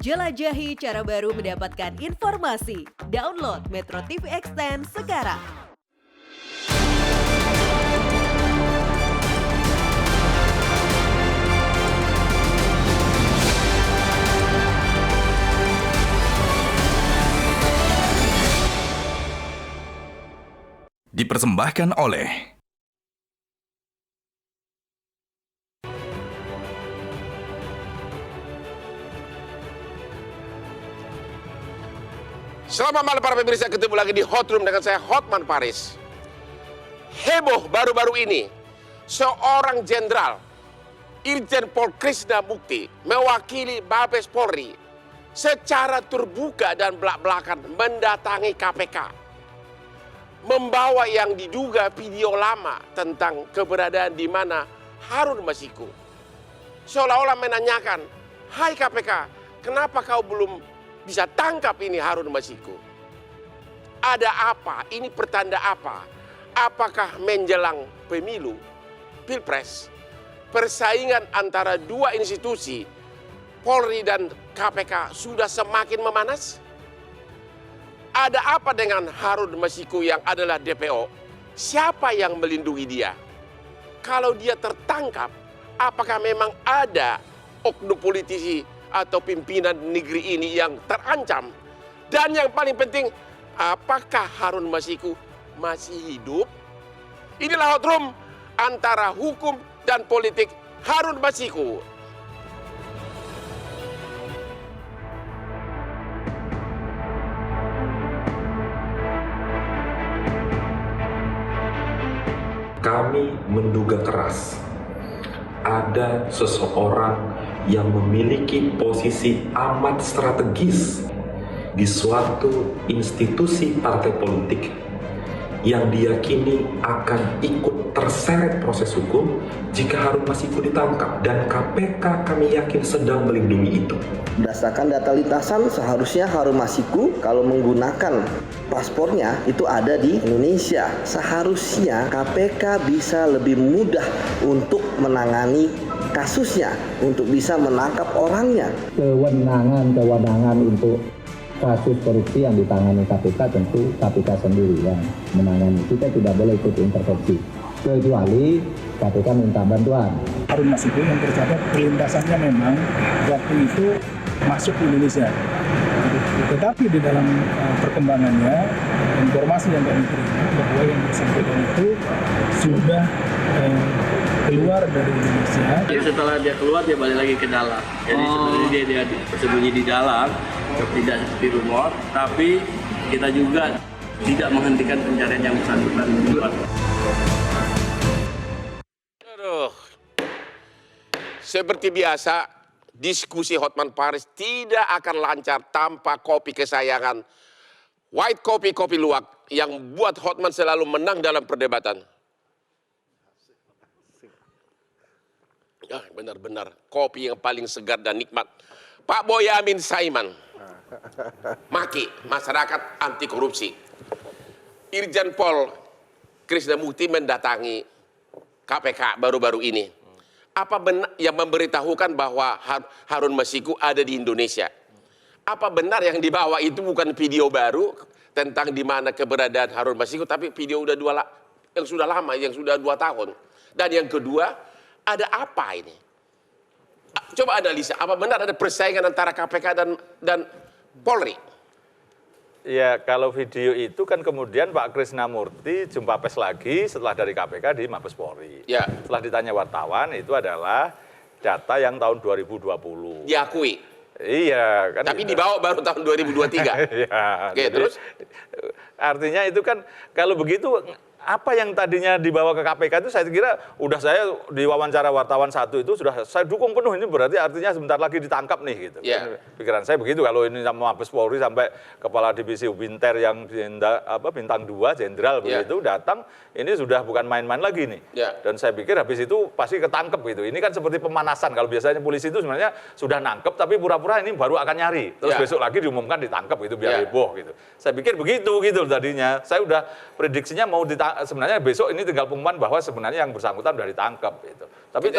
Jelajahi cara baru mendapatkan informasi. Download Metro TV Extend sekarang. Dipersembahkan oleh Selamat malam para pemirsa, ketemu lagi di Hot Room dengan saya Hotman Paris. Heboh baru-baru ini, seorang jenderal Irjen Pol Krisnamukti mewakili Mabes Polri secara terbuka dan belak-belakan mendatangi KPK. Membawa yang diduga video lama tentang keberadaan di mana Harun Masiku. Seolah-olah menanyakan, "Hai KPK, kenapa kau belum bisa tangkap ini Harun Masiku? Ada apa? Ini pertanda apa? Apakah menjelang pemilu, Pilpres, persaingan antara dua institusi, Polri dan KPK sudah semakin memanas? Ada apa dengan Harun Masiku yang adalah DPO? Siapa yang melindungi dia? Kalau dia tertangkap, apakah memang ada oknum politisi atau pimpinan negeri ini yang terancam? Dan yang paling penting, apakah Harun Masiku masih hidup? Inilah Hot Room antara hukum dan politik Harun Masiku. Kami menduga keras ada seseorang yang memiliki posisi amat strategis di suatu institusi partai politik yang diyakini akan ikut terseret proses hukum jika Harun Masiku ditangkap, dan KPK kami yakin sedang melindungi itu. Berdasarkan data lintasan, seharusnya Harun Masiku kalau menggunakan paspornya itu ada di Indonesia. Seharusnya KPK bisa lebih mudah untuk menangani kasusnya, untuk bisa menangkap orangnya. Kewenangan untuk kasus korupsi yang ditangani KPK tentu KPK sendiri yang menangani. Kita tidak boleh ikut intervensi, kecuali KPK minta bantuan. Harun Masiku yang tercatat perlintasannya memang waktu itu masuk ke Indonesia. Tetapi di dalam perkembangannya, informasi yang kami terima bahwa yang bersangkutan itu sudah keluar dari Indonesia. Jadi setelah dia keluar, dia balik lagi ke dalam. Jadi sebenarnya dia bersembunyi di dalam, tidak seperti rumor. Tapi kita juga tidak menghentikan pencarian yang bersangkutan. Seperti biasa, diskusi Hotman Paris tidak akan lancar tanpa kopi kesayangan. White Kopi, kopi luwak yang buat Hotman selalu menang dalam perdebatan. Benar-benar kopi yang paling segar dan nikmat. Pak Boyamin Saiman, Maki, masyarakat anti korupsi. Irjen Pol Krisnamukti mendatangi KPK baru-baru ini. Apa benar yang memberitahukan bahwa Harun Masiku ada di Indonesia? Apa benar yang dibawa itu bukan video baru tentang di mana keberadaan Harun Masiku, tapi video yang sudah lama, yang sudah 2 tahun. Dan yang kedua, ada apa ini? Coba analisa, apa benar ada persaingan antara KPK dan Polri? Ya, kalau video itu kan kemudian Pak Krisnamurti jumpa pers lagi setelah dari KPK di Mabes Polri. Ya. Setelah ditanya wartawan, itu adalah data yang tahun 2020. Diakui. Iya. Kan tapi dibawa baru tahun 2023. Iya. Oke, terus? Artinya itu kan kalau begitu, apa yang tadinya dibawa ke KPK itu saya kira saya di wawancara wartawan satu itu sudah saya dukung penuh, ini berarti artinya sebentar lagi ditangkap nih gitu. Yeah. Pikiran saya begitu kalau ini sama Mabes Polri sampai kepala divisi Ubinter yang bintang 2 jenderal begitu datang, ini sudah bukan main-main lagi nih. Yeah. Dan saya pikir habis itu pasti ketangkep gitu. Ini kan seperti pemanasan, kalau biasanya polisi itu sebenarnya sudah nangkep tapi pura-pura ini baru akan nyari. Terus besok lagi diumumkan ditangkap gitu biar heboh gitu. Saya pikir begitu gitu tadinya. Saya udah prediksinya mau sebenarnya besok ini tinggal pengumuman bahwa sebenarnya yang bersangkutan sudah ditangkap gitu. Tapi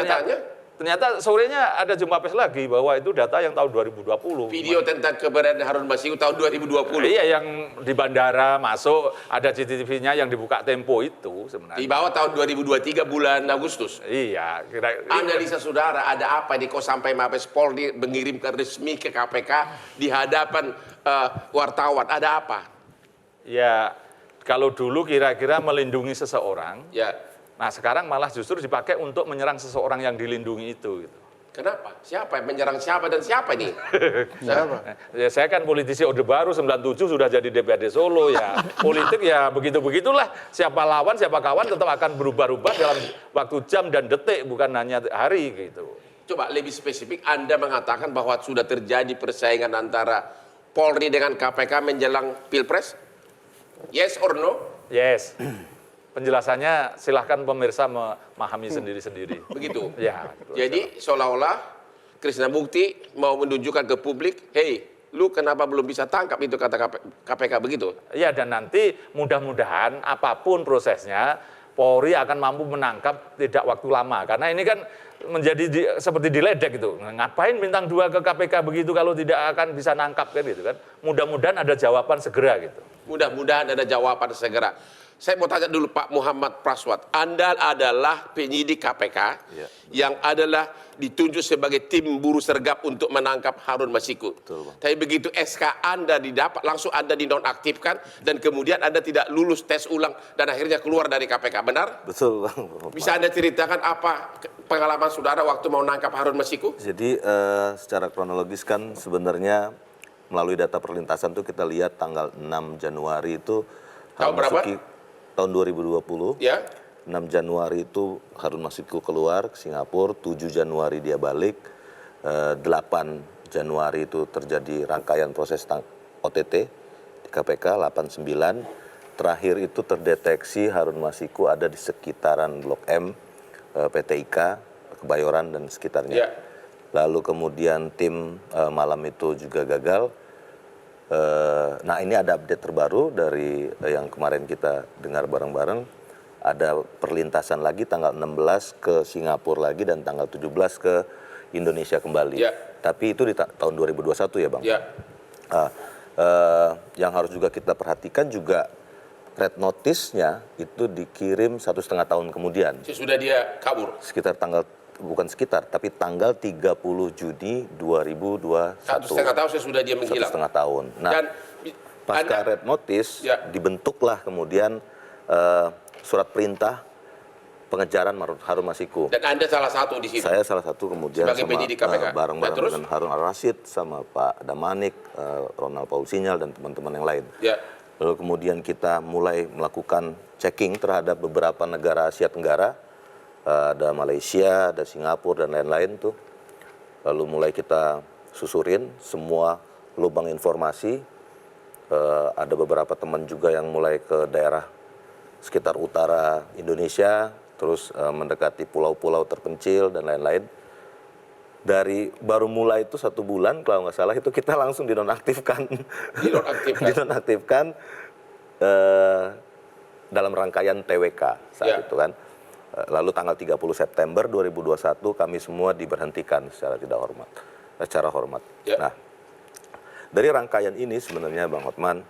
Ternyata sorenya ada jumpa pers lagi bahwa itu data yang tahun 2020. Video tentang keberadaan Harun Masiku tahun 2020. Iya, yang di bandara masuk, ada CCTV-nya yang dibuka Tempo itu sebenarnya. Di bawah tahun 2023 bulan Agustus. Iya. Analisa saudara, ada apa nih kok sampai Mabes Polri mengirimkan resmi ke KPK di hadapan wartawan? Ada apa? Ya, kalau dulu kira-kira melindungi seseorang, Ya. nah sekarang malah justru dipakai untuk menyerang seseorang yang dilindungi itu. Gitu. Kenapa? Siapa yang menyerang siapa dan siapa nih? Siapa? Ya, saya kan politisi Orde Baru 97 sudah jadi DPRD Solo ya. Politik ya begitu-begitulah. Siapa lawan, siapa kawan tetap akan berubah-ubah dalam waktu jam dan detik, bukan hanya hari gitu. Coba lebih spesifik, Anda mengatakan bahwa sudah terjadi persaingan antara Polri dengan KPK menjelang Pilpres? Yes or no? Yes. Penjelasannya silahkan pemirsa memahami sendiri-sendiri. Begitu. Ya. Jadi seolah-olah Krishna Mukti mau menunjukkan ke publik, hey, lu kenapa belum bisa tangkap itu kata KPK begitu? Ya, dan nanti mudah-mudahan apapun prosesnya, Polri akan mampu menangkap tidak waktu lama. Karena ini kan menjadi seperti diledek gitu. Ngapain bintang 2 ke KPK begitu kalau tidak akan bisa nangkap kan gitu kan. Mudah-mudahan ada jawaban segera gitu. Mudah-mudahan ada jawaban segera. Saya mau tanya dulu Pak Muhammad Praswat, Anda adalah penyidik KPK yang adalah ditunjuk sebagai tim buruh sergap untuk menangkap Harun Masiku. Tapi begitu SK Anda didapat, langsung Anda dinonaktifkan dan kemudian Anda tidak lulus tes ulang dan akhirnya keluar dari KPK, benar? Betul, Bang. Bisa Anda ceritakan apa pengalaman saudara waktu mau nangkap Harun Masiku? Jadi secara kronologis kan sebenarnya melalui data perlintasan tuh kita lihat tanggal 6 Januari itu Tahun berapa? Tahun 2020. Ya. 6 Januari itu Harun Masiku keluar ke Singapura, 7 Januari dia balik, 8 Januari itu terjadi rangkaian proses OTT di KPK, 89. Terakhir itu terdeteksi Harun Masiku ada di sekitaran Blok M, PT IKA, Kebayoran dan sekitarnya. Ya. Lalu kemudian tim malam itu juga gagal. Nah ini ada update terbaru dari yang kemarin kita dengar bareng-bareng. Ada perlintasan lagi tanggal 16 ke Singapura lagi dan tanggal 17 ke Indonesia kembali. Ya. Tapi itu di tahun 2021 ya Bang? Ya. Yang harus juga kita perhatikan juga red notice-nya itu dikirim 1,5 tahun kemudian. Sesudah dia kabur. Sekitar tanggal, bukan sekitar, tapi tanggal 30 Juni 2021. 1,5 tahun sesudah dia menghilang. 1,5 tahun. Nah, Dan pasca red notice Ya. dibentuklah kemudian surat perintah pengejaran Harun Masiku. Dan Anda salah satu di situ. Saya salah satu kemudian Sebagai sama penyidik KPK. bareng-bareng Dan terus? dengan Harun Al-Rashid sama Pak Damanik, Ronald Paul Sinyal dan teman-teman yang lain. Ya. Lalu kemudian kita mulai melakukan checking terhadap beberapa negara Asia Tenggara, ada Malaysia, ada Singapura dan lain-lain tuh. Lalu mulai kita susurin semua lubang informasi. Ada beberapa teman juga yang mulai ke daerah sekitar utara Indonesia, terus mendekati pulau-pulau terpencil dan lain-lain. Dari baru mulai itu 1 bulan kalau nggak salah itu kita langsung dinonaktifkan. Dinonaktifkan dalam rangkaian TWK saat itu kan. Lalu tanggal 30 September 2021 kami semua diberhentikan secara tidak hormat, secara hormat. Nah, dari rangkaian ini sebenarnya Bang Hotman,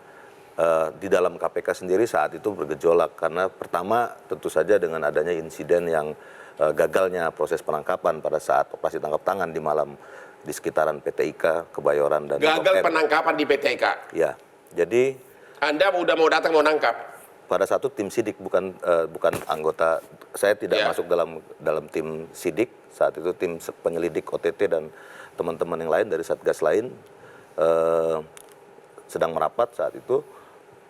di dalam KPK sendiri saat itu bergejolak karena pertama tentu saja dengan adanya insiden yang gagalnya proses penangkapan pada saat operasi tangkap tangan di malam di sekitaran PT IKA, Kebayoran dan Gagal penangkapan di PT IKA. Ya, jadi Anda udah mau datang mau nangkap. Pada satu tim sidik bukan anggota, saya tidak masuk dalam tim sidik saat itu, tim penyelidik OTT dan teman-teman yang lain dari satgas lain sedang merapat saat itu.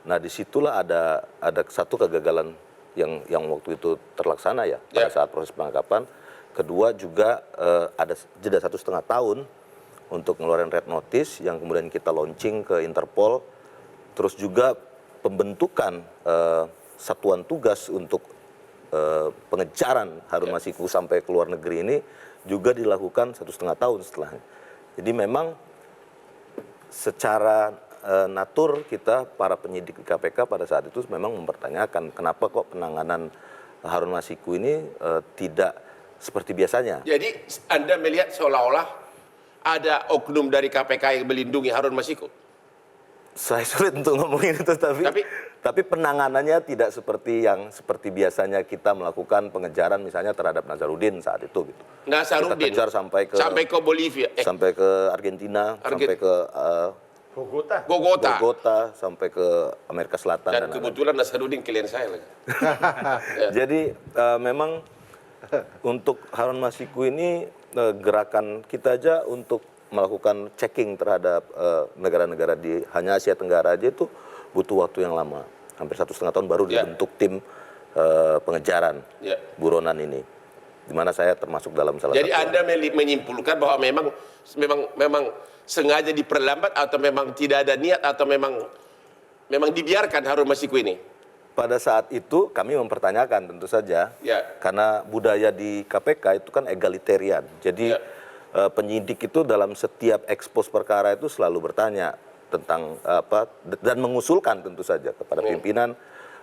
Nah disitulah ada satu kegagalan yang waktu itu terlaksana ya pada saat proses penangkapan. Kedua juga ada jeda 1,5 tahun untuk ngeluarin red notice yang kemudian kita launching ke Interpol. Terus juga pembentukan satuan tugas untuk pengejaran Harun Masiku sampai ke luar negeri ini juga dilakukan 1,5 tahun setelahnya. Jadi memang secara natur kita para penyidik di KPK pada saat itu memang mempertanyakan kenapa kok penanganan Harun Masiku ini tidak seperti biasanya. Jadi Anda melihat seolah-olah ada oknum dari KPK yang melindungi Harun Masiku? Saya sulit untuk ngomongin itu, tapi penanganannya tidak seperti biasanya kita melakukan pengejaran misalnya terhadap Nazarudin saat itu. Gitu. Nazarudin kita kejar sampai ke Bolivia, sampai ke Argentina, sampai ke Bogota, sampai ke Amerika Selatan. Dan kebetulan Nazarudin klien saya lagi. Jadi memang untuk Harun Masiku ini gerakan kita aja untuk melakukan checking terhadap negara-negara di hanya Asia Tenggara aja itu butuh waktu yang lama. Hampir 1,5 tahun baru dibentuk tim pengejaran buronan ini. Di mana saya termasuk dalam salah satu. Jadi Anda menyimpulkan bahwa memang sengaja diperlambat atau memang tidak ada niat atau memang dibiarkan Harun Masiku ini? Pada saat itu kami mempertanyakan tentu saja, karena budaya di KPK itu kan egalitarian. Jadi penyidik itu dalam setiap ekspos perkara itu selalu bertanya tentang apa dan mengusulkan tentu saja kepada pimpinan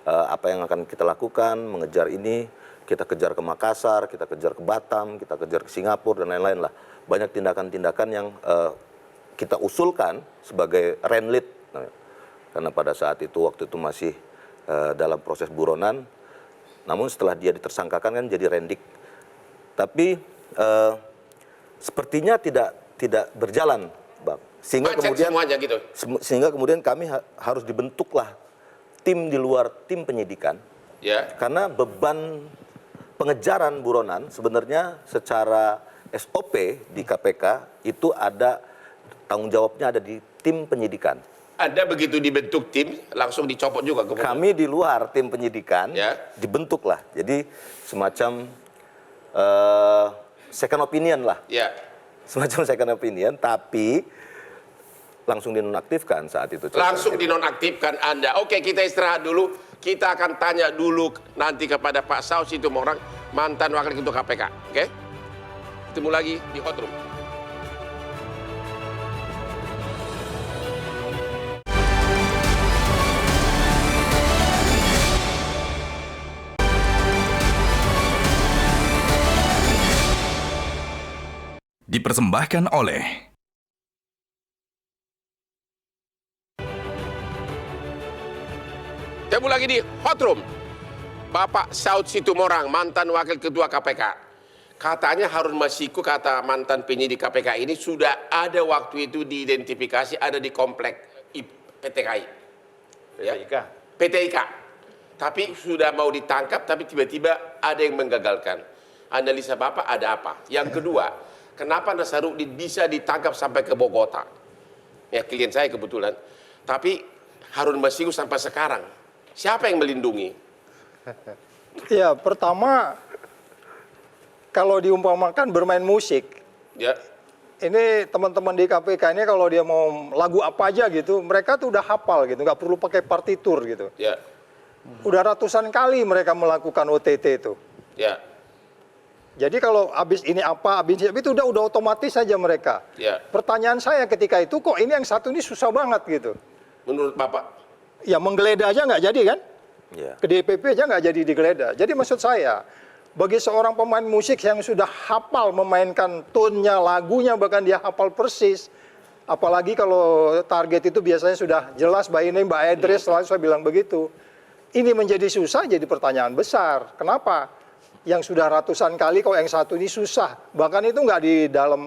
apa yang akan kita lakukan, mengejar ini, kita kejar ke Makassar, kita kejar ke Batam, kita kejar ke Singapura dan lain-lain lah. Banyak tindakan-tindakan yang kita usulkan sebagai renlit, karena pada saat itu waktu itu masih dalam proses buronan, namun setelah dia ditersangkakan kan jadi rendik. Tapi sepertinya tidak berjalan, Bang. Sehingga kemudian kami harus dibentuklah tim di luar tim penyidikan. Karena beban pengejaran buronan sebenarnya secara SOP di KPK itu ada tanggung jawabnya ada di tim penyidikan. Anda begitu dibentuk tim, langsung dicopot juga kemudian? Kami di luar tim penyidikan, dibentuklah. Jadi semacam second opinion lah. Semacam second opinion, tapi langsung dinonaktifkan saat itu. Langsung dinonaktifkan Anda. Oke, kita istirahat dulu. Kita akan tanya dulu nanti kepada Pak Saud Situmorang, mantan Wakil Ketua KPK. Oke? Ketemu lagi di Hot Room. Dipersembahkan oleh Ketemu lagi di Hot Room. Bapak Saud Situmorang, mantan Wakil Ketua KPK. Katanya Harun Masiku, kata mantan penyidik KPK ini, sudah ada waktu itu diidentifikasi ada di komplek PTKI. PT IKA. Tapi sudah mau ditangkap, tapi tiba-tiba ada yang menggagalkan. Analisa Bapak ada apa? Yang kedua, kenapa Nazarudin bisa ditangkap sampai ke Bogota? Ya, klien saya kebetulan. Tapi Harun Masiku sampai sekarang, siapa yang melindungi? Ya, pertama, kalau diumpamakan bermain musik, ini teman-teman di KPK ini kalau dia mau lagu apa aja gitu, mereka tuh udah hafal gitu, nggak perlu pakai partitur gitu. Udah ratusan kali mereka melakukan OTT itu. Jadi kalau habis ini apa, habis itu udah otomatis saja mereka. Pertanyaan saya ketika itu, kok ini yang satu ini susah banget gitu. Menurut Bapak? Ya menggeledah aja nggak jadi kan? Ke DPP aja nggak jadi digeledah. Jadi maksud saya, bagi seorang pemain musik yang sudah hafal memainkan tone-nya, lagunya, bahkan dia hafal persis. Apalagi kalau target itu biasanya sudah jelas, by name, by address, selalu saya bilang begitu. Ini menjadi susah, jadi pertanyaan besar. Kenapa? Yang sudah ratusan kali, kok yang satu ini susah. Bahkan itu nggak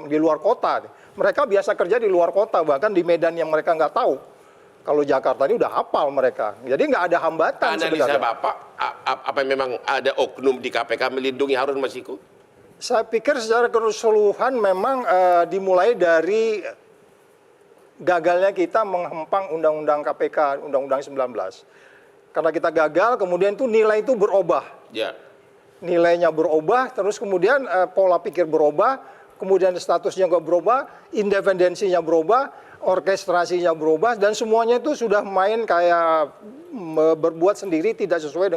di luar kota. Mereka biasa kerja di luar kota, bahkan di Medan yang mereka nggak tahu. Kalau Jakarta ini udah hafal mereka. Jadi nggak ada hambatan sebenarnya. Analisa sebenarnya. Bapak, apa memang ada oknum di KPK melindungi Harun Masiku? Saya pikir secara keseluruhan memang dimulai dari gagalnya kita menghempang Undang-Undang KPK, Undang-Undang 19. Karena kita gagal, kemudian tuh nilai itu berubah. Nilainya berubah, terus kemudian pola pikir berubah, kemudian statusnya nggak berubah, independensinya berubah, orkestrasinya berubah, dan semuanya itu sudah main kayak berbuat sendiri, tidak sesuai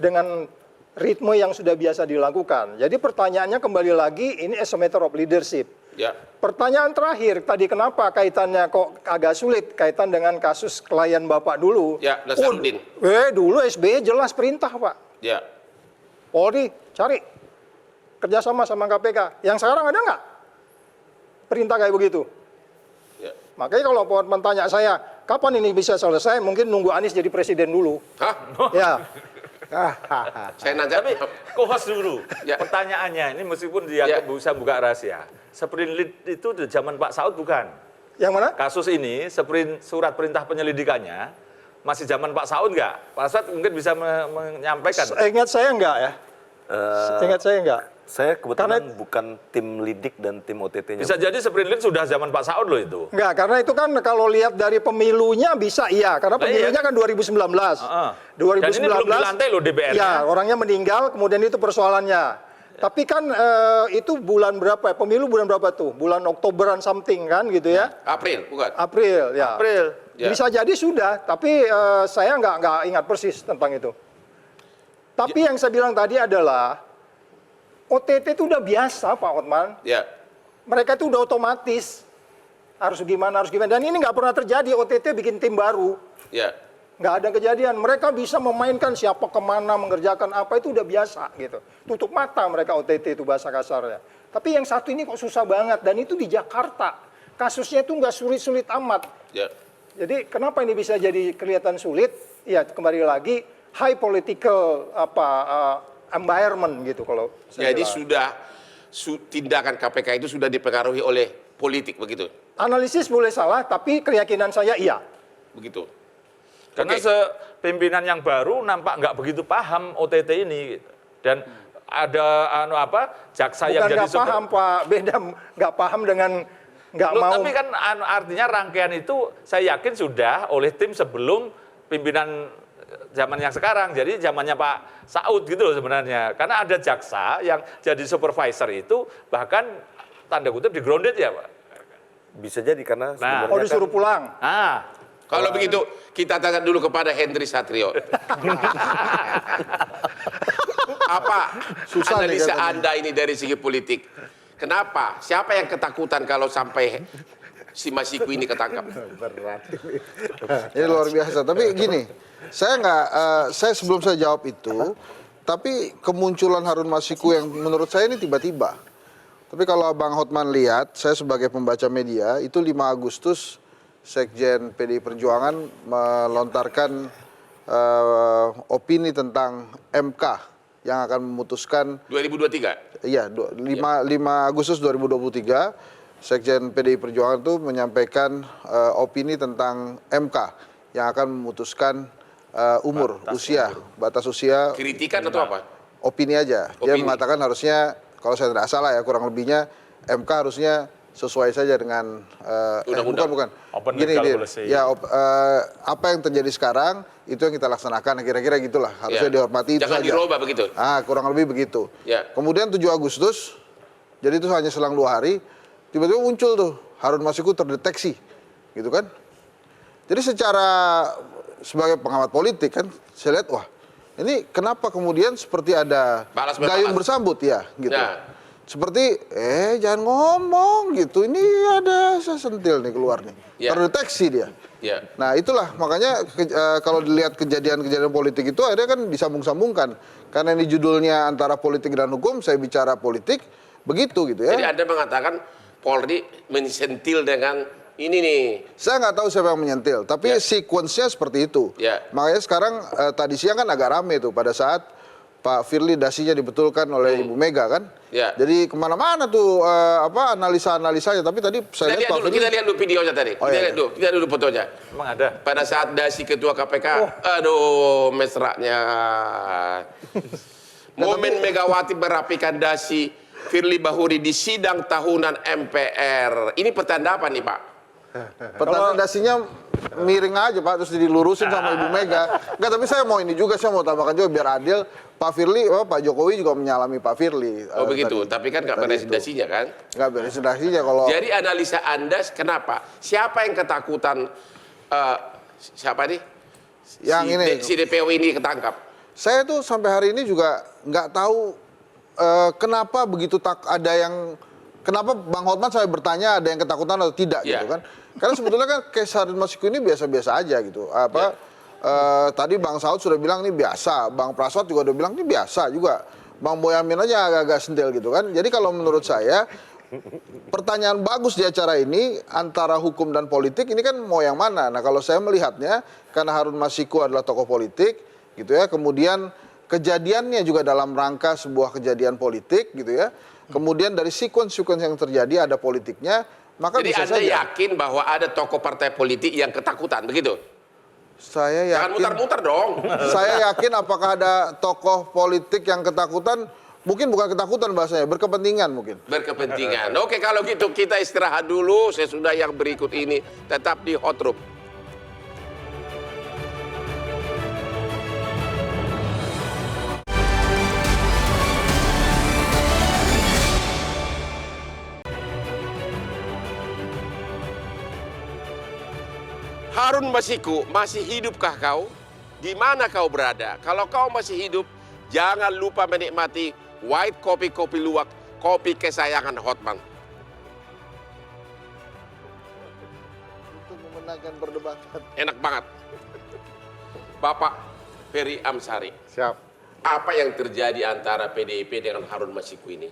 dengan ritme yang sudah biasa dilakukan. Jadi pertanyaannya kembali lagi, ini as a matter of leadership. Pertanyaan terakhir, tadi kenapa kaitannya kok agak sulit, kaitan dengan kasus klien Bapak dulu. kerjasama sama KPK. Yang sekarang ada nggak perintah kayak begitu? Ya. Makanya kalau Pak Hotman tanya saya, kapan ini bisa selesai? Mungkin nunggu Anies jadi presiden dulu. Hah? Ya. Saya nanya. Tapi co-host dulu. Ya. Pertanyaannya ini meskipun dia bisa buka rahasia. Sprint lead itu di zaman Pak Saud bukan? Yang mana? Kasus ini surat perintah penyelidikannya masih zaman Pak Saud nggak? Pak Saud mungkin bisa menyampaikan. Ingat saya enggak ya? Ingat saya enggak? Saya kebetulan bukan tim lidik dan tim OTT-nya. Bisa jadi sprint lead sudah zaman Pak Saud loh itu. Enggak, karena itu kan kalau lihat dari pemilunya bisa iya, karena pemilunya kan 2019. 2019. Dan ini belum dilantik loh DPR-nya. Ya, orangnya meninggal, kemudian itu persoalannya. Tapi kan itu bulan berapa ya? Pemilu bulan berapa tuh? Bulan Oktoberan something kan gitu ya? April, bukan? April, ya. April. Ya. Bisa jadi sudah, tapi saya nggak ingat persis tentang itu. Tapi yang saya bilang tadi adalah OTT itu udah biasa, Pak Hotman. Ya. Mereka itu udah otomatis harus gimana. Dan ini nggak pernah terjadi OTT bikin tim baru. Ya. Nggak ada kejadian. Mereka bisa memainkan siapa kemana, mengerjakan apa, itu udah biasa gitu. Tutup mata mereka OTT itu bahasa kasarnya. Tapi yang satu ini kok susah banget, dan itu di Jakarta. Kasusnya itu nggak sulit-sulit amat. Ya. Jadi kenapa ini bisa jadi kelihatan sulit? Ya kembali lagi high political environment gitu kalau saya Jadi bilang. tindakan KPK itu sudah dipengaruhi oleh politik begitu. Analisis boleh salah, tapi keyakinan saya iya. Begitu. Karena pimpinan yang baru nampak nggak begitu paham OTT ini. Dan ada jaksa yang jadi nggak paham, Pak. Beda nggak paham dengan nggak mau. Tapi kan artinya rangkaian itu saya yakin sudah oleh tim sebelum pimpinan zaman yang sekarang. Jadi zamannya Pak Saud gitu loh sebenarnya. Karena ada jaksa yang jadi supervisor itu bahkan tanda kutip di-grounded ya Pak. Bisa jadi karena Oh disuruh pulang. Kalau begitu kita tanya dulu kepada Henry Satrio. Apa analisa Anda ini dari segi politik? Kenapa? Siapa yang ketakutan kalau sampai si Masiku ini ketangkap? Berat. Ini luar biasa. Tapi gini, saya sebelum saya jawab itu, tapi kemunculan Harun Masiku yang menurut saya ini tiba-tiba. Tapi kalau Bang Hotman lihat, saya sebagai pembaca media, itu 5 Agustus Sekjen PDI Perjuangan melontarkan opini tentang MK yang akan memutuskan 2023. Iya, 5 Agustus 2023 Sekjen PDI Perjuangan itu menyampaikan opini tentang MK yang akan memutuskan batas usia. Kritikan atau apa? Opini aja. Dia mengatakan harusnya, kalau saya tidak salah ya, kurang lebihnya MK harusnya sesuai saja dengan bukan. Gini apa yang terjadi sekarang itu yang kita laksanakan, kira-kira gitulah. Harusnya dihormati. Jangan dirubah begitu. Kurang lebih begitu. Ya. Kemudian 7 Agustus, jadi itu hanya selang 2 hari, tiba-tiba muncul tuh Harun Masiku terdeteksi, gitu kan? Jadi sebagai pengamat politik kan, saya lihat wah ini kenapa kemudian seperti ada gayung bersambut ya, gitu. Ya. Seperti jangan ngomong gitu, ini ada sesentil nih keluar nih, terdeteksi dia. Ya. Nah itulah makanya kalau dilihat kejadian-kejadian politik itu akhirnya kan disambung-sambungkan. Karena ini judulnya antara politik dan hukum, saya bicara politik, begitu gitu ya. Jadi Anda mengatakan Polri menyentil dengan ini nih. Saya nggak tahu siapa yang menyentil, tapi sequence-nya seperti itu. Ya. Makanya sekarang tadi siang kan agak rame tuh pada saat Pak Firly dasinya dibetulkan oleh Ibu Mega kan. Ya. Jadi kemana-mana tuh analisa-analisanya. Tapi tadi saya lihat Pak Firly. Kita lihat dulu videonya tadi. Kita lihat dulu fotonya. Emang ada? Pada saat dasi Ketua KPK, aduh mesranya. Momen Megawati merapikan dasi Firly Bahuri di sidang tahunan MPR. Ini pertanda apa nih Pak? Pertanda dasinya miring aja Pak, terus dilurusin sama Ibu Mega. Enggak, tapi saya mau ini juga, saya mau tambahkan juga biar adil. Pak Firly, Pak Jokowi juga menyalami Pak Firly. Oh begitu, tapi kan nggak beresin dasinya kan? Nggak beresin dasinya kalau. Jadi analisa Anda kenapa? Siapa yang ketakutan? Siapa nih? Si DPO ini ketangkap. Saya tuh sampai hari ini juga nggak tahu kenapa begitu ada yang. Kenapa Bang Hotman sampai bertanya ada yang ketakutan atau tidak gitu kan? Karena sebetulnya kan case Harun Masiku ini biasa-biasa aja gitu. Tadi Bang Saud sudah bilang ini biasa, Bang Prasad juga udah bilang ini biasa juga. Bang Boyamin aja agak-agak sentil gitu kan. Jadi kalau menurut saya pertanyaan bagus di acara ini antara hukum dan politik ini kan mau yang mana. Nah kalau saya melihatnya karena Harun Masiku adalah tokoh politik gitu ya. Kemudian kejadiannya juga dalam rangka sebuah kejadian politik gitu ya. Kemudian dari sequence yang terjadi ada politiknya. Maka jadi bisa Anda saja. yakin bahwa ada tokoh partai politik yang ketakutan begitu? Saya yakin. Jangan muter-muter dong. Saya yakin apakah ada tokoh politik yang ketakutan, mungkin bukan ketakutan bahasanya, berkepentingan mungkin. Berkepentingan. Oke, kalau gitu kita istirahat dulu. Sesudah yang berikut ini tetap di Hot Room. Harun Masiku, masih hidupkah kau? Di mana kau berada? Kalau kau masih hidup, jangan lupa menikmati White Kopi Kopi Luwak, kopi kesayangan Hotman. Untuk memenangkan perdebatan. Enak banget. Bapak Ferry Amsari. Siap. Apa yang terjadi antara PDIP dengan Harun Masiku ini?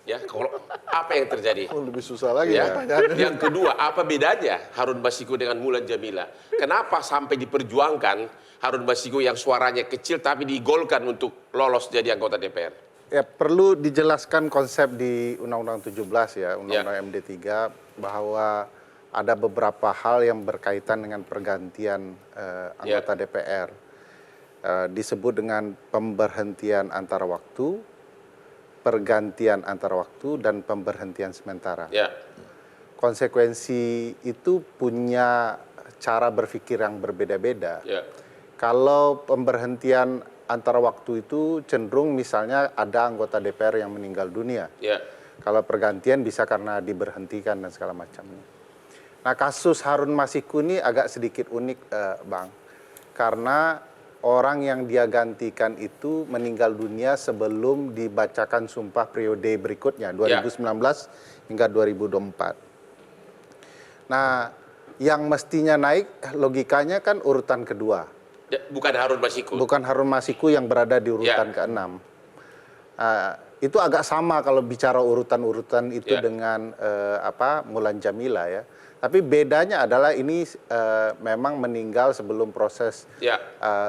Ya, kalau apa yang terjadi? Lebih susah lagi ya. pertanyaannya. Yang kedua, apa bedanya Harun Masiku dengan Mulan Jamila? Kenapa sampai diperjuangkan Harun Masiku yang suaranya kecil tapi digolkan untuk lolos jadi anggota DPR? Ya, perlu dijelaskan konsep di Undang-Undang 17 ya, Undang-Undang MD3 bahwa ada beberapa hal yang berkaitan dengan pergantian anggota DPR. Disebut dengan pemberhentian antara waktu, pergantian antara waktu, dan pemberhentian sementara. Ya. Konsekuensi itu punya cara berpikir yang berbeda-beda. Ya. Kalau pemberhentian antara waktu itu cenderung misalnya ada anggota DPR yang meninggal dunia. Ya. Kalau pergantian bisa karena diberhentikan dan segala macamnya. Nah kasus Harun Masiku ini agak sedikit unik Bang. Karena orang yang dia gantikan itu meninggal dunia sebelum dibacakan sumpah periode berikutnya, 2019 hingga 2024. Nah, yang mestinya naik logikanya kan urutan kedua. Bukan Harun Masiku. Bukan Harun Masiku yang berada di urutan ke-6. Itu agak sama kalau bicara urutan-urutan itu dengan Mulan Jamila ya. Tapi bedanya adalah ini memang meninggal sebelum proses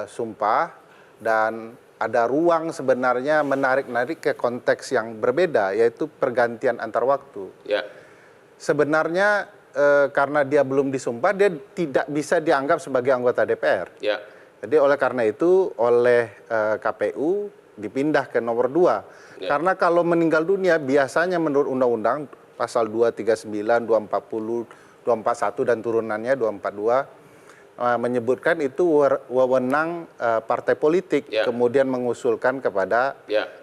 sumpah dan ada ruang sebenarnya menarik-narik ke konteks yang berbeda yaitu pergantian antar waktu. Ya. Sebenarnya karena dia belum disumpah dia tidak bisa dianggap sebagai anggota DPR. Ya. Jadi oleh karena itu oleh KPU dipindah ke nomor 2. Ya. Karena kalau meninggal dunia biasanya menurut undang-undang pasal 239, 240 241 dan turunannya 242 menyebutkan itu wewenang partai politik kemudian mengusulkan kepada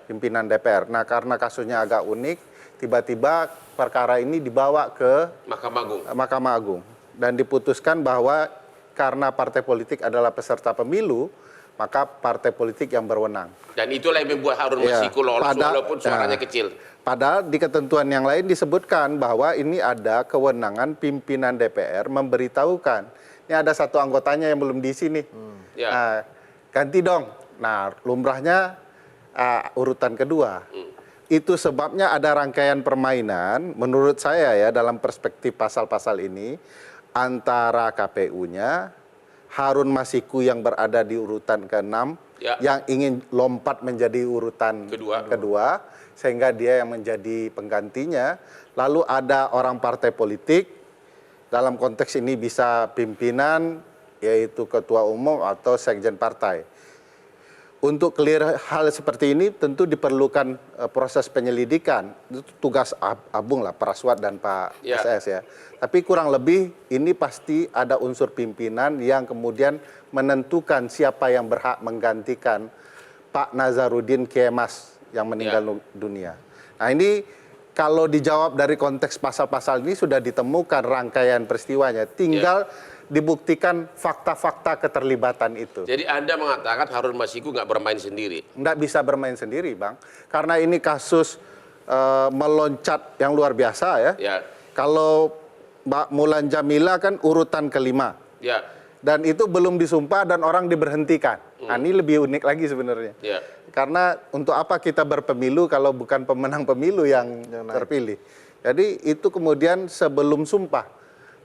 pimpinan DPR. Nah karena kasusnya agak unik, tiba-tiba perkara ini dibawa ke Mahkamah Agung dan diputuskan bahwa karena partai politik adalah peserta pemilu, maka partai politik yang berwenang. Dan itulah yang membuat Harun Masiku lolos walaupun suaranya kecil. Padahal di ketentuan yang lain disebutkan bahwa ini ada kewenangan pimpinan DPR memberitahukan. Ini ada satu anggotanya yang belum diisi nih. Ganti dong. Nah lumrahnya urutan kedua. Itu sebabnya ada rangkaian permainan menurut saya ya dalam perspektif pasal-pasal ini antara KPU-nya, Harun Masiku yang berada di urutan ke-6 yang ingin lompat menjadi urutan kedua sehingga dia yang menjadi penggantinya. Lalu ada orang partai politik, dalam konteks ini bisa pimpinan, yaitu ketua umum atau sekjen partai. Untuk clear hal seperti ini tentu diperlukan proses penyelidikan. Itu tugas Abung lah, Praswat dan Pak SS ya. Tapi kurang lebih ini pasti ada unsur pimpinan yang kemudian menentukan siapa yang berhak menggantikan Pak Nazarudin Kemas yang meninggal dunia. Nah ini kalau dijawab dari konteks pasal-pasal ini sudah ditemukan rangkaian peristiwanya. Tinggal dibuktikan fakta-fakta keterlibatan itu. Jadi Anda mengatakan Harun Masiku nggak bermain sendiri? Nggak bisa bermain sendiri, Bang. Karena ini kasus meloncat yang luar biasa ya. Kalau Mbak Mulan Jamila kan urutan ke-5. Ya. Dan itu belum disumpah dan orang diberhentikan. Nah, ini lebih unik lagi sebenarnya. Ya. Karena untuk apa kita berpemilu kalau bukan pemenang pemilu yang terpilih. Jadi itu kemudian sebelum sumpah.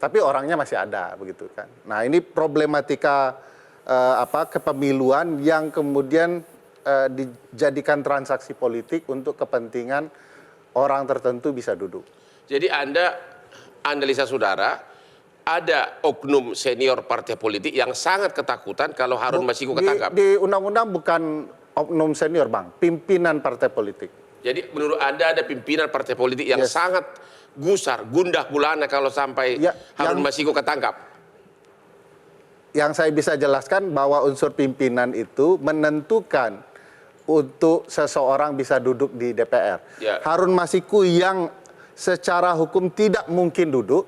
Tapi orangnya masih ada begitu kan. Nah, ini problematika kepemiluan yang kemudian dijadikan transaksi politik untuk kepentingan orang tertentu bisa duduk. Jadi Anda analisa saudara, ada oknum senior partai politik yang sangat ketakutan kalau Harun Masiku ketangkap. Di undang-undang bukan oknum senior, Bang, pimpinan partai politik. Jadi menurut Anda ada pimpinan partai politik yang sangat gusar, gundah gulana kalau sampai Harun Masiku ketangkap? Yang saya bisa jelaskan bahwa unsur pimpinan itu menentukan untuk seseorang bisa duduk di DPR. Ya. Harun Masiku yang secara hukum tidak mungkin duduk,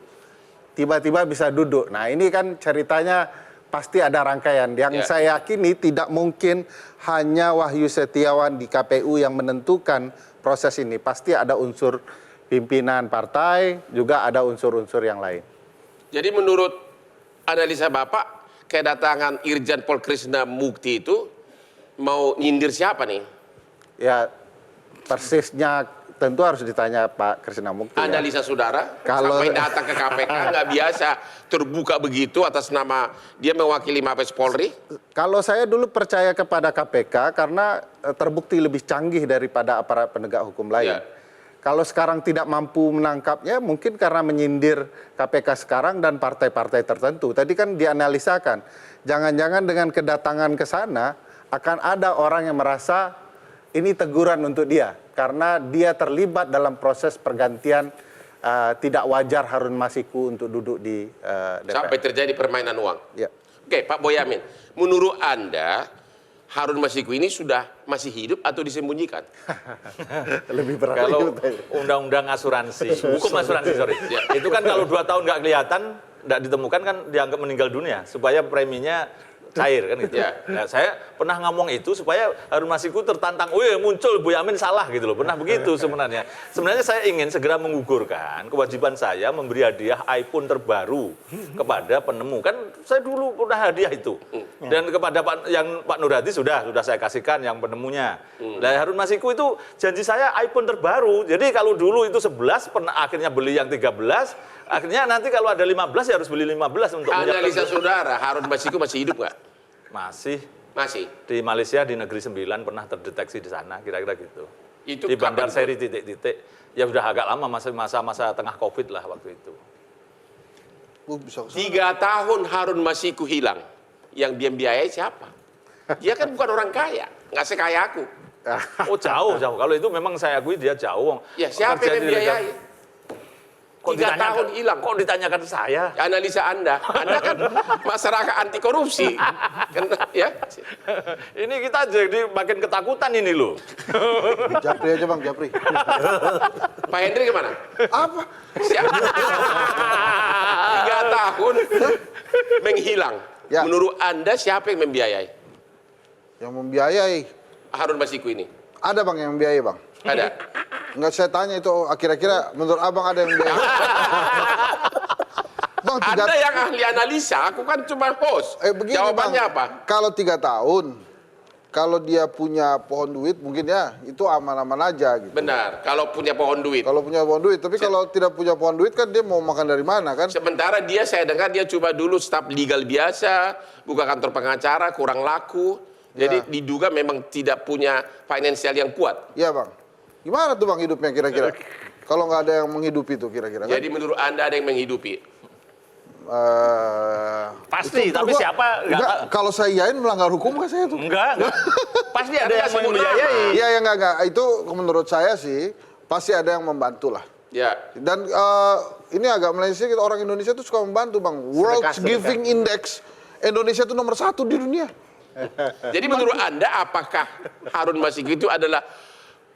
tiba-tiba bisa duduk. Nah, ini kan ceritanya pasti ada rangkaian. Yang saya yakini tidak mungkin hanya Wahyu Setiawan di KPU yang menentukan proses ini. Pasti ada unsur pimpinan partai, juga ada unsur-unsur yang lain. Jadi menurut analisa Bapak, kedatangan Irjen Pol Krishna Mukti itu mau nyindir siapa nih? Ya, persisnya tentu harus ditanya Pak Krishna Mukti. Analisa saudara, Kalau sampai datang ke KPK nggak biasa terbuka begitu atas nama dia mewakili Mabes Polri? Kalau saya dulu percaya kepada KPK karena terbukti lebih canggih daripada aparat penegak hukum lain. Kalau sekarang tidak mampu menangkapnya, mungkin karena menyindir KPK sekarang dan partai-partai tertentu. Tadi kan dianalisakan, jangan-jangan dengan kedatangan ke sana akan ada orang yang merasa ini teguran untuk dia karena dia terlibat dalam proses pergantian tidak wajar Harun Masiku untuk duduk di DPR. Sampai terjadi permainan uang. Ya. Oke, Pak Boyamin, menurut Anda Harun Masiku ini sudah masih hidup atau disembunyikan? Lebih berat. Kalau undang-undang asuransi, hukum asuransi, sorry. Itu kan kalau 2 tahun nggak kelihatan, nggak ditemukan kan dianggap meninggal dunia supaya preminya cair kan gitu. Nah, saya pernah ngomong itu supaya Harun Masiku tertantang, "Wih, muncul Boyamin salah" gitu loh. Pernah begitu sebenarnya. Sebenarnya saya ingin segera menggugurkan kewajiban saya memberi hadiah iPhone terbaru kepada penemu. Kan saya dulu pernah hadiah itu. Dan kepada Pak Nur Hadi sudah saya kasihkan yang penemunya. Nah, Harun Masiku itu janji saya iPhone terbaru. Jadi kalau dulu itu 11 pernah akhirnya beli yang 13, akhirnya nanti kalau ada 15 ya harus beli 15 untuk analisa saudara, Harun Masiku masih hidup nggak? Masih. Di Malaysia di Negeri 9 pernah terdeteksi di sana, kira-kira gitu. Itu di Bandar Seri titik-titik. Ya sudah agak lama, masa-masa tengah Covid lah waktu itu. 3 tahun Harun Masiku hilang. Yang dia biayai siapa? Dia kan bukan orang kaya, nggak sekaya aku. Oh jauh. Kalau itu memang saya akui dia jauh. Ya siapa yang membiayai? 3 tahun hilang. Kok ditanyakan saya? Analisa Anda kan masyarakat anti korupsi. Ya. Ini kita jadi makin ketakutan ini loh. Japri aja Bang, Japri. Pak Hendri kemana? Apa? 3 tahun menghilang. Menurut Anda siapa yang membiayai? Yang membiayai Harun Masiku ini? Ada Bang yang membiayai Bang. Ada. Enggak, saya tanya itu kira-kira menurut Abang ada yang membiayai? Bang, Anda yang ahli analisa, aku kan cuma host. Begini, jawabannya Bang, apa? Kalau 3 tahun, kalau dia punya pohon duit mungkin ya itu aman-aman aja gitu. Benar, kalau punya pohon duit. Kalau punya pohon duit, tapi kalau tidak punya pohon duit kan dia mau makan dari mana kan? Sementara dia, saya dengar dia coba dulu staf legal biasa, buka kantor pengacara, kurang laku. Jadi diduga memang tidak punya finansial yang kuat. Iya Bang. Gimana tuh Bang hidupnya kira-kira? Kalau nggak ada yang menghidupi tuh kira-kira kan? Jadi menurut Anda ada yang menghidupi? Pasti, tapi siapa? Enggak, kalau saya yain melanggar hukum kan saya tuh? Enggak. Pasti ada yang membiayai. Iya, ya enggak. Itu menurut saya sih pasti ada yang membantu lah. Ya. Dan ini agak melenceng, orang Indonesia tuh suka membantu Bang. World Giving Index, Indonesia tuh nomor 1 di dunia. Jadi menurut Anda apakah Harun Masiku itu adalah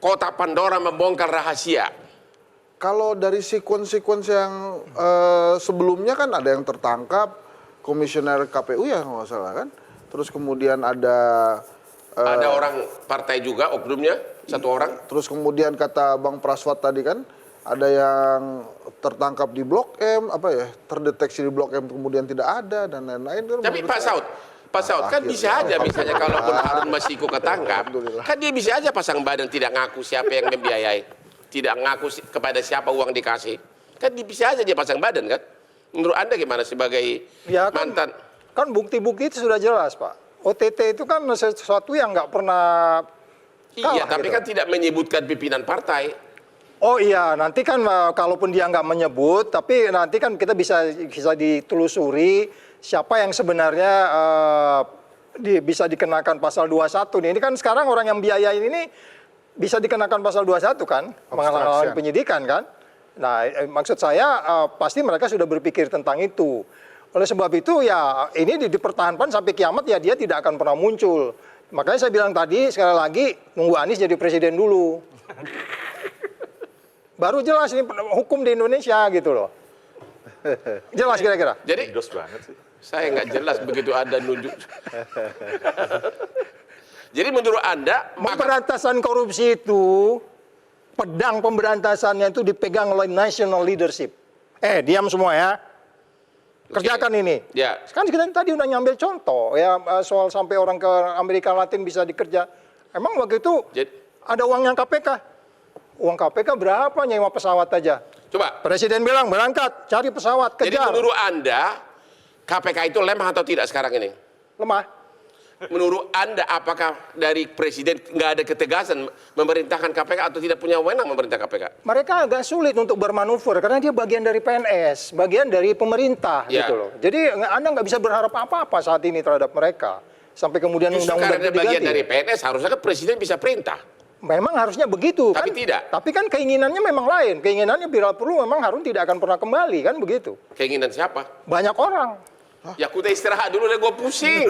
kotak Pandora membongkar rahasia? Kalau dari sequence yang sebelumnya kan ada yang tertangkap, komisioner KPU ya nggak salah kan. Terus kemudian ada orang partai juga oknumnya, 1 orang. Terus kemudian kata Bang Praswat tadi kan, ada yang tertangkap di Blok M, terdeteksi di Blok M kemudian tidak ada dan lain-lain. Tapi Pak Saud kan bisa aja misalnya kalaupun Harun Masiku ketangkap, kan dia bisa aja pasang badan tidak ngaku siapa yang membiayai, tidak ngaku kepada siapa uang dikasih, kan bisa aja dia pasang badan kan? Menurut Anda gimana sebagai mantan? Kan bukti-bukti itu sudah jelas, Pak. OTT itu kan sesuatu yang nggak pernah kalah. Iya, tapi kan tidak menyebutkan pimpinan partai. Oh iya, nanti kan kalaupun dia nggak menyebut, tapi nanti kan kita bisa ditelusuri siapa yang sebenarnya bisa dikenakan pasal 21 nih. Ini kan sekarang orang yang biayain ini bisa dikenakan pasal 21 kan, menghalang-halangi penyidikan kan. Nah, maksud saya pasti mereka sudah berpikir tentang itu. Oleh sebab itu ya ini dipertahankan sampai kiamat ya dia tidak akan pernah muncul. Makanya saya bilang tadi sekali lagi nunggu Anies jadi presiden dulu. Baru jelas ini hukum di Indonesia gitu loh. Jelas kira-kira. Jadi saya nggak jelas begitu Anda nunjuk. Jadi menurut Anda pemberantasan korupsi itu pedang pemberantasannya itu dipegang oleh national leadership. Diam semua ya. Kerjakan ini. Ya. Kan kita tadi udah nyambil contoh ya soal sampai orang ke Amerika Latin bisa dikerja. Emang waktu itu ada uangnya KPK. Uang KPK berapa nyewa pesawat aja? Coba. Presiden bilang berangkat, cari pesawat, kejar. Jadi menurut Anda KPK itu lemah atau tidak sekarang ini? Lemah. Menurut Anda apakah dari Presiden nggak ada ketegasan memerintahkan KPK atau tidak punya wewenang memerintah KPK? Mereka agak sulit untuk bermanuver karena dia bagian dari PNS, bagian dari pemerintah gitu loh. Jadi Anda nggak bisa berharap apa-apa saat ini terhadap mereka. Sampai kemudian undang-undang diganti. Bagian dari PNS harusnya kan Presiden bisa perintah. Memang harusnya begitu. Tapi kan? tidak. Tapi kan keinginannya memang lain. Keinginannya bila perlu memang Harun tidak akan pernah kembali kan begitu. Keinginan siapa? Banyak orang. Ya kuda istirahat dulu deh, gue pusing.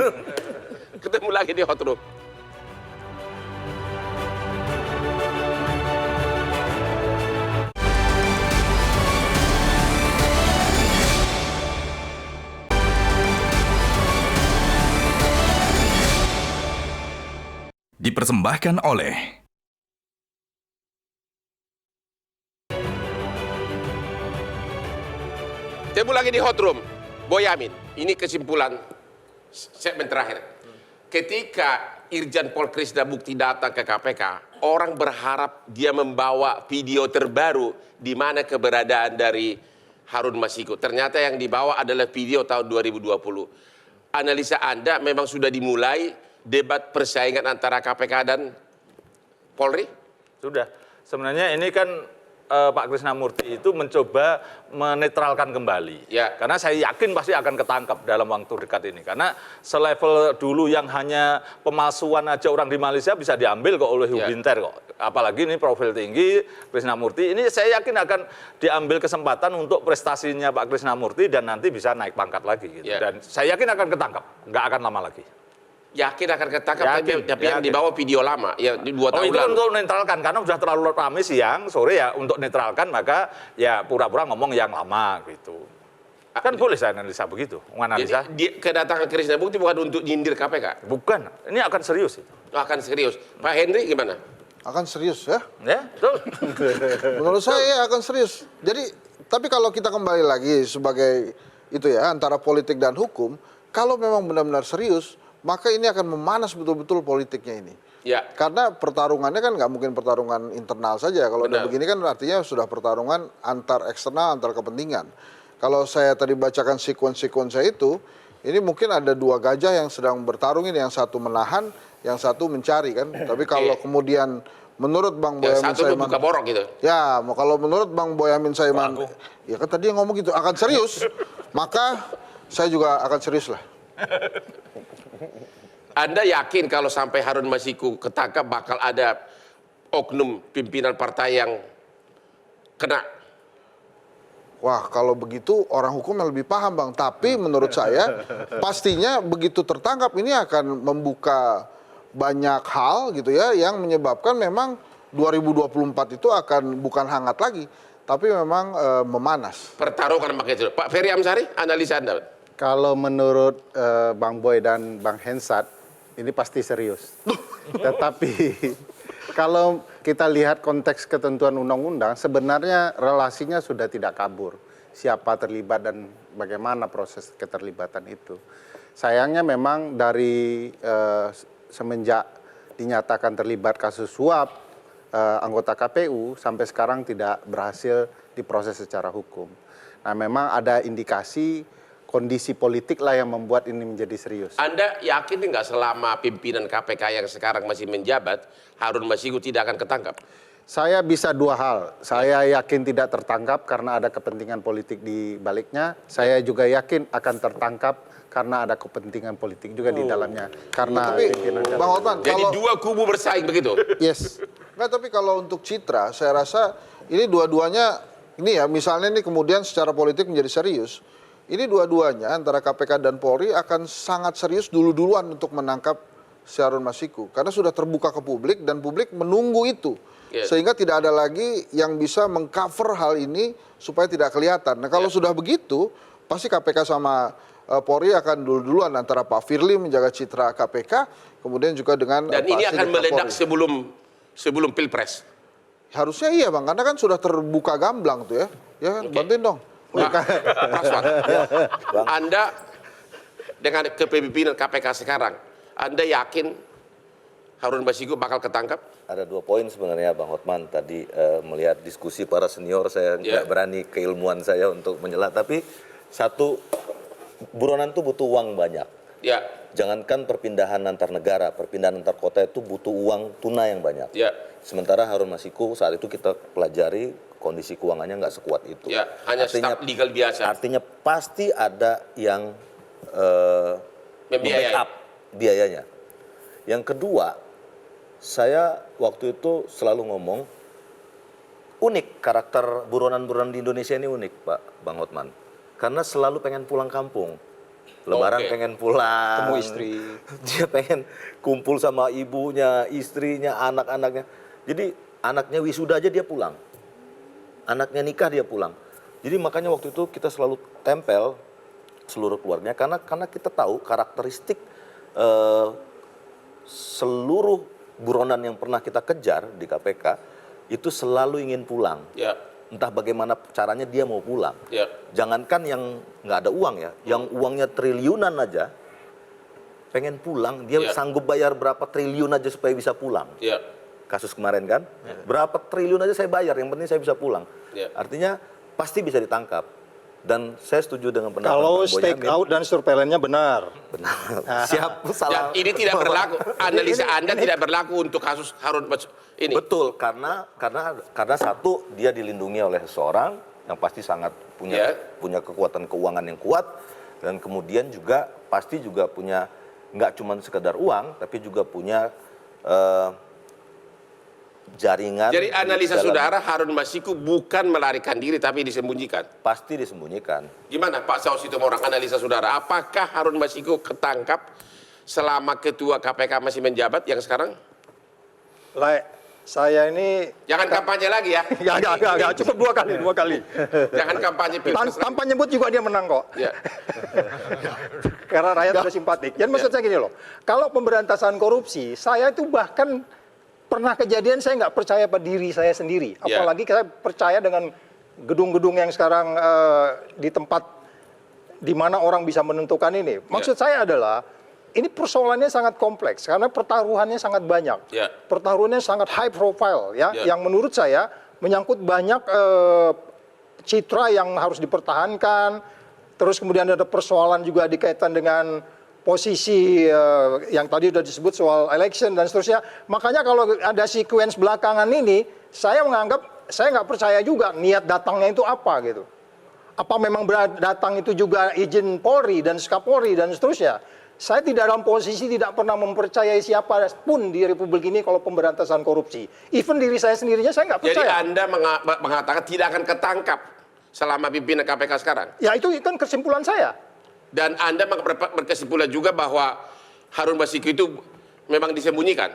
Ketemu lagi di Hot Room. Dipersembahkan oleh Ketemu lagi di Hot Room. Boyamin, ini kesimpulan segmen terakhir. Ketika Irjen Pol Krisnamukti datang ke KPK, orang berharap dia membawa video terbaru di mana keberadaan dari Harun Masiku. Ternyata yang dibawa adalah video tahun 2020. Analisa Anda memang sudah dimulai debat persaingan antara KPK dan Polri? Sudah. Sebenarnya ini kan Pak Krisnamurti itu mencoba menetralkan kembali. Ya. Karena saya yakin pasti akan ketangkap dalam waktu dekat ini. Karena selevel dulu yang hanya pemalsuan aja orang di Malaysia bisa diambil kok oleh Hubinter kok. Apalagi ini profil tinggi Krisnamurti. Ini saya yakin akan diambil kesempatan untuk prestasinya Pak Krisnamurti dan nanti bisa naik pangkat lagi. Gitu. Ya. Dan saya yakin akan ketangkap. Nggak akan lama lagi. Yakin akan ketangkap, tapi yang dibawa video lama, ya 2 tahun itu lalu. untuk netralkan, karena sudah terlalu ramai siang, sore ya, untuk netralkan, maka ya pura-pura ngomong yang lama gitu. Kan boleh saya analisa begitu, menganalisa. Jadi kedatangan Krisnamukti bukan untuk nyindir KPK? Bukan, ini akan serius itu. Akan serius. Pak Henry gimana? Akan serius ya? Ya, betul. Menurut saya ya akan serius. Jadi, tapi kalau kita kembali lagi sebagai itu ya, antara politik dan hukum, kalau memang benar-benar serius, maka ini akan memanas betul-betul politiknya ini. Ya. Karena pertarungannya kan nggak mungkin pertarungan internal saja. Kalau udah begini kan artinya sudah pertarungan antar eksternal, antar kepentingan. Kalau saya tadi bacakan sekuens-sekuensnya itu, ini mungkin ada 2 gajah yang sedang bertarung ini. Yang satu menahan, yang satu mencari kan. Tapi kalau kemudian menurut Bang Boyamin Saiman, buka borok gitu. Ya, kalau menurut Bang Boyamin Saiman, ya kan tadi yang ngomong gitu, akan serius. Maka saya juga akan serius lah. Anda yakin kalau sampai Harun Masiku ketangkap bakal ada oknum pimpinan partai yang kena? Wah, kalau begitu orang hukum yang lebih paham, Bang. Tapi menurut saya pastinya begitu tertangkap ini akan membuka banyak hal gitu ya yang menyebabkan memang 2024 itu akan bukan hangat lagi, tapi memang memanas. Pertarungan makanya itu. Pak Ferry Amsari, analisa Anda. Kalau menurut Bang Boy dan Bang Hensat, ini pasti serius. Kalau kita lihat konteks ketentuan undang-undang, sebenarnya relasinya sudah tidak kabur. Siapa terlibat dan bagaimana proses keterlibatan itu. Sayangnya memang dari semenjak dinyatakan terlibat kasus suap anggota KPU sampai sekarang tidak berhasil diproses secara hukum. Nah, memang ada indikasi kondisi politik lah yang membuat ini menjadi serius. Anda yakin nggak selama pimpinan KPK yang sekarang masih menjabat, Harun Masiku tidak akan ketangkap? Saya bisa dua hal. Saya yakin tidak tertangkap karena ada kepentingan politik di baliknya. Saya juga yakin akan tertangkap karena ada kepentingan politik juga di dalamnya. Karena Tapi Bang Hotman, Jadi kalau dua kubu bersaing begitu? yes, nggak, tapi kalau untuk citra, saya rasa ini dua-duanya ini ya, misalnya ini kemudian secara politik menjadi serius. Ini dua-duanya antara KPK dan Polri akan sangat serius dulu-duluan untuk menangkap si Harun Masiku karena sudah terbuka ke publik dan publik menunggu itu. Sehingga tidak ada lagi yang bisa mengcover hal ini supaya tidak kelihatan. Nah, kalau sudah begitu, pasti KPK sama Polri akan dulu-duluan antara Pak Firly menjaga citra KPK, kemudian juga dengan Dan ini akan meledak sebelum Pilpres. Harusnya iya Bang, karena kan sudah terbuka gamblang tuh ya. Ya kan, bantuin dong. Nah, Praswan, Anda dengan kepemimpinan KPK sekarang, Anda yakin Harun Masiku bakal ketangkap? Ada 2 poin sebenarnya Bang Hotman tadi melihat diskusi para senior, saya nggak berani keilmuan saya untuk menyela, tapi satu, buronan itu butuh uang banyak. Ya. Jangankan perpindahan antar negara, perpindahan antar kota itu butuh uang tunai yang banyak. Ya. Sementara Harun Masiku saat itu kita pelajari kondisi keuangannya nggak sekuat itu. Ya, hanya staf legal biasa. Artinya pasti ada yang membiayai membackup biayanya. Yang kedua, saya waktu itu selalu ngomong, unik karakter buronan-buronan di Indonesia ini unik Pak Bang Hotman. Karena selalu pengen pulang kampung. Lebaran pengen pulang. Ketemu istri. Dia pengen kumpul sama ibunya, istrinya, anak-anaknya. Jadi anaknya wisuda aja dia pulang. Anaknya nikah dia pulang. Jadi makanya waktu itu kita selalu tempel seluruh keluarganya karena kita tahu karakteristik seluruh buronan yang pernah kita kejar di KPK itu selalu ingin pulang. Ya. Entah bagaimana caranya dia mau pulang. Ya. Jangankan yang nggak ada uang ya, yang uangnya triliunan aja pengen pulang, dia sanggup bayar berapa triliun aja supaya bisa pulang. Ya. Kasus kemarin kan, berapa triliun aja saya bayar, yang penting saya bisa pulang. Ya. Artinya pasti bisa ditangkap. Dan saya setuju dengan pendapat kalau Bang stake Bonyamin. out dan surveillance-nya benar. Benar. Siap, salah. Dan ini tidak berlaku. Analisa Anda tidak berlaku untuk kasus Harun Masiku ini. Betul, karena satu, dia dilindungi oleh seseorang yang pasti sangat punya kekuatan keuangan yang kuat, dan kemudian juga pasti juga punya nggak cuma sekedar uang, tapi juga punya jaringan. Jadi analisa saudara, Harun Masiku bukan melarikan diri tapi disembunyikan. Pasti disembunyikan. Gimana Pak Saud Sitomorang, analisa saudara, apakah Harun Masiku ketangkap selama ketua KPK masih menjabat yang sekarang? Saya ini jangan kampanye lagi ya. Enggak, cukup 2 kali. Jangan kampanye Pilpres. Tanpa nyebut juga dia menang kok. Ya. Karena rakyat sudah simpatik. Jadi maksud saya gini loh, kalau pemberantasan korupsi, saya itu bahkan pernah kejadian saya nggak percaya pada diri saya sendiri. Apalagi saya percaya dengan gedung-gedung yang sekarang di tempat di mana orang bisa menentukan ini. Maksud saya adalah ini persoalannya sangat kompleks karena pertaruhannya sangat banyak. Pertaruhannya sangat high profile ya, yang menurut saya menyangkut banyak citra yang harus dipertahankan. Terus kemudian ada persoalan juga dikaitkan dengan posisi yang tadi sudah disebut soal election dan seterusnya. Makanya kalau ada sequence belakangan ini, saya menganggap, saya nggak percaya juga niat datangnya itu apa gitu. Apa memang datang itu juga izin Polri dan Kapolri dan seterusnya. Saya tidak dalam posisi tidak pernah mempercayai siapa pun di Republik ini kalau pemberantasan korupsi. Even diri saya sendirinya saya nggak percaya. Jadi Anda mengatakan tidak akan ketangkap selama pimpinan KPK sekarang? Ya itu kan kesimpulan saya. Dan Anda berkesimpulan juga bahwa Harun Masiku itu memang disembunyikan?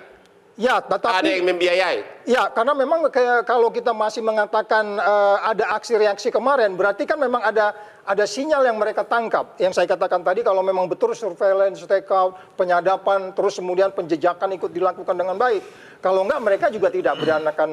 Ya, tetapi ada yang membiayai? Ya, karena memang kayak kalau kita masih mengatakan ada aksi reaksi kemarin, berarti kan memang ada sinyal yang mereka tangkap. Yang saya katakan tadi, kalau memang betul surveillance, take out, penyadapan, terus kemudian penjejakan ikut dilakukan dengan baik. Kalau enggak, mereka juga tidak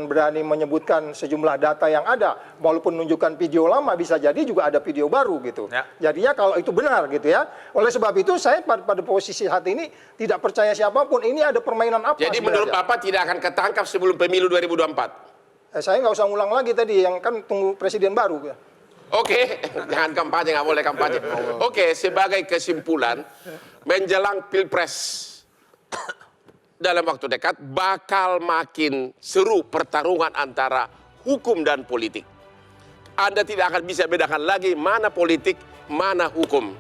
berani menyebutkan sejumlah data yang ada. Walaupun menunjukkan video lama, bisa jadi juga ada video baru gitu. Ya. Jadinya kalau itu benar gitu ya. Oleh sebab itu saya pada posisi saat ini tidak percaya siapapun. Ini ada permainan apa Jadi menurut Bapak tidak akan ketangkap sebelum pemilu 2024? Saya nggak usah ulang lagi tadi, yang kan tunggu presiden baru. Oke, jangan kampanye, nggak boleh kampanye. Oke, sebagai kesimpulan, menjelang Pilpres dalam waktu dekat bakal makin seru pertarungan antara hukum dan politik. Anda tidak akan bisa bedakan lagi mana politik, mana hukum.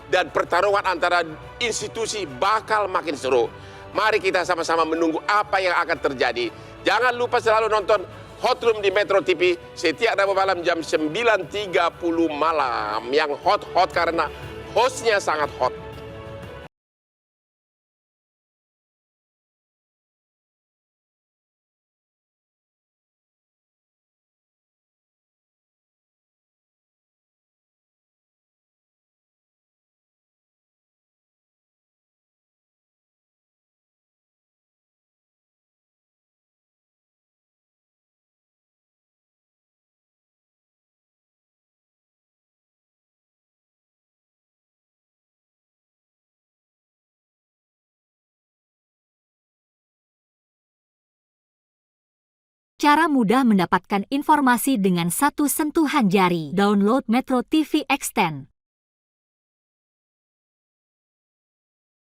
Dan pertarungan antara institusi bakal makin seru. Mari kita sama-sama menunggu apa yang akan terjadi. Jangan lupa selalu nonton Hot Room di Metro TV setiap Rabu malam jam 9.30 malam. Yang hot-hot karena hostnya sangat hot. Cara mudah mendapatkan informasi dengan satu sentuhan jari. Download Metro TV Extend.